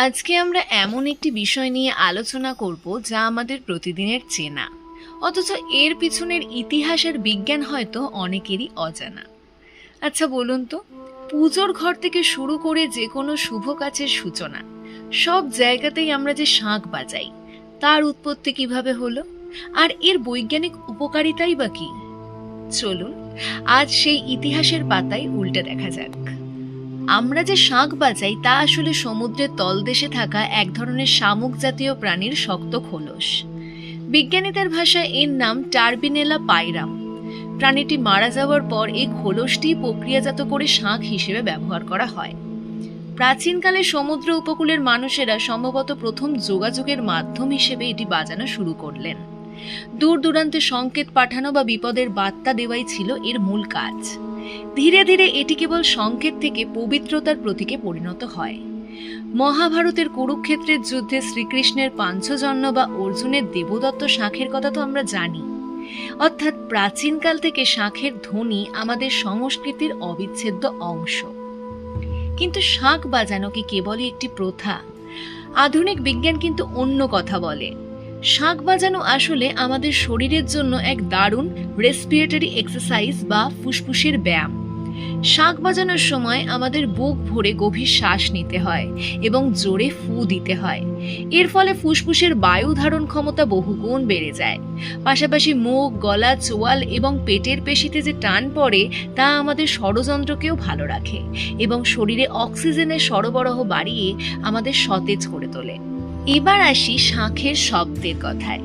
আজকে আমরা এমন একটি বিষয় নিয়ে আলোচনা করব যা আমাদের প্রতিদিনের চেনা, অথচ এর পিছনের ইতিহাস আর বিজ্ঞান হয়তো অনেকেরই অজানা। আচ্ছা বলুন তো, পুজোর ঘর থেকে শুরু করে যে কোনো শুভ কাজের সূচনা, সব জায়গাতেই আমরা যে শাঁখ বাজাই, তার উৎপত্তি কিভাবে হলো, আর এর বৈজ্ঞানিক উপকারিতাই বা কি? চলুন আজ সেই ইতিহাসের পাতায় উল্টে দেখা যাক। আমরা যে শাঁখ বাজাই তা আসলে সমুদ্রের তলদেশে থাকা এক ধরনের শামুক জাতীয় প্রাণীর শক্ত খোলস। বিজ্ঞানীদের ভাষায় এর নাম টার্বিনেলা পাইরাম। প্রাণীটি মারা যাওয়ার পর এই খোলসটি প্রক্রিয়াজাত করে শাঁখ হিসেবে ব্যবহার করা হয়। প্রাচীনকালে সমুদ্র উপকূলের মানুষেরা সম্ভবত প্রথম যোগাযোগের মাধ্যম হিসেবে এটি বাজানো শুরু করলেন। দূর দূরান্তে সংকেত পাঠানো বা বিপদের বার্তা দেওয়াই ছিল এর মূল কাজ। ধীরে ধীরে এটি কেবল সংকেত থেকে পবিত্রতার প্রতীকে পরিণত হয়। মহাভারতের কুরুক্ষেত্রের যুদ্ধে শ্রীকৃষ্ণের পাঞ্চজন্য বা অর্জুনের দেবদত্ত শাঁখের কথা তো আমরা জানি। অর্থাৎ প্রাচীনকাল থেকে শাঁখের ধ্বনি আমাদের সংস্কৃতির অবিচ্ছেদ্য অংশ। কিন্তু শাঁখ বাজানো কি কেবলই একটি প্রথা? আধুনিক বিজ্ঞান কিন্তু অন্য কথা বলে। শাঁখ বাজানো আসলে আমাদের শরীরের জন্য এক দারুণ রেসপিরেটরি এক্সারসাইজ বা ফুসফুসের ব্যায়াম। শাঁখ বাজানোর সময় আমাদের বুক ভরে গভীর শ্বাস নিতে হয় এবং জোরে ফু দিতে হয়। এর ফলে ফুসফুসের বায়ু ধারণ ক্ষমতা বহুগুণ বেড়ে যায়। পাশাপাশি মুখ, গলা, চোয়াল এবং পেটের পেশিতে যে টান পড়ে তা আমাদের ষড়যন্ত্রকেও ভালো রাখে এবং শরীরে অক্সিজেনের সরবরাহ বাড়িয়ে আমাদের সতেজ করে তোলে। এবার আসি শাঁখের শব্দের কথায়।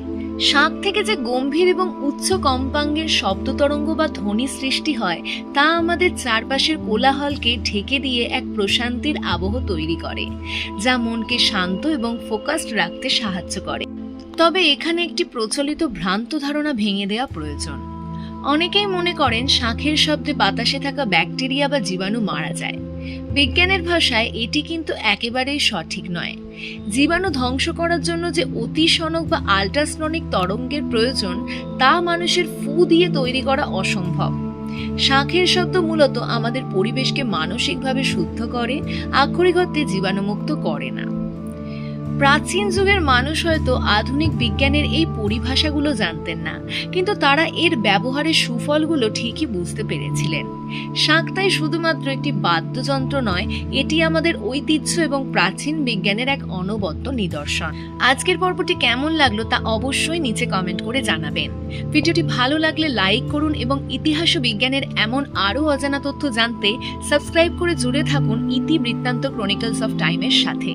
শাঁখ থেকে যে গম্ভীর এবং উচ্চ কম্পাঙ্গের শব্দ তরঙ্গ বা ধ্বনি সৃষ্টি হয় তা আমাদের চারপাশের কোলাহলকে ঢেকে দিয়ে এক প্রশান্তির আবহ তৈরি করে, যা মনকে শান্ত এবং ফোকাসড রাখতে সাহায্য করে। তবে এখানে একটি প্রচলিত ভ্রান্ত ধারণা ভেঙে দেওয়া প্রয়োজন। অনেকেই মনে করেন শাঁখের শব্দে বাতাসে থাকা ব্যাকটেরিয়া বা জীবাণু মারা যায়। বিজ্ঞানের ভাষায় এটি কিন্তু একেবারেই সঠিক নয়। জীবাণু ধ্বংস করার জন্য যে অতিসনক বা আল্ট্রাসনিক তরঙ্গের প্রয়োজন তা মানুষের ফু দিয়ে তৈরি করা অসম্ভব। শাঁখের শব্দ মূলত আমাদের পরিবেশকে মানসিকভাবে শুদ্ধ করে, আক্ষরিক অর্থে জীবাণুমুক্ত করে না। প্রাচীন যুগের মানুষ হয়তো আধুনিক বিজ্ঞানের এই পরিভাষাগুলো জানতেন না, কিন্তু তারা এর ব্যবহারের সুফলগুলো ঠিকই বুঝতে পেরেছিলেন। শাঁখ তাই শুধুমাত্র একটি বাদ্যযন্ত্র নয়, এটি আমাদের ঐতিহ্য এবং প্রাচীন বিজ্ঞানের এক অনবদ্য নিদর্শন। আজকের পর্বটি কেমন লাগলো তা অবশ্যই নিচে কমেন্ট করে জানাবেন। ভিডিওটি ভালো লাগলে লাইক করুন এবং ইতিহাস ও বিজ্ঞানের এমন আরও অজানা তথ্য জানতে সাবস্ক্রাইব করে জুড়ে থাকুন ইতিবৃত্তান্ত ক্রনিকলস অফ টাইমের সাথে।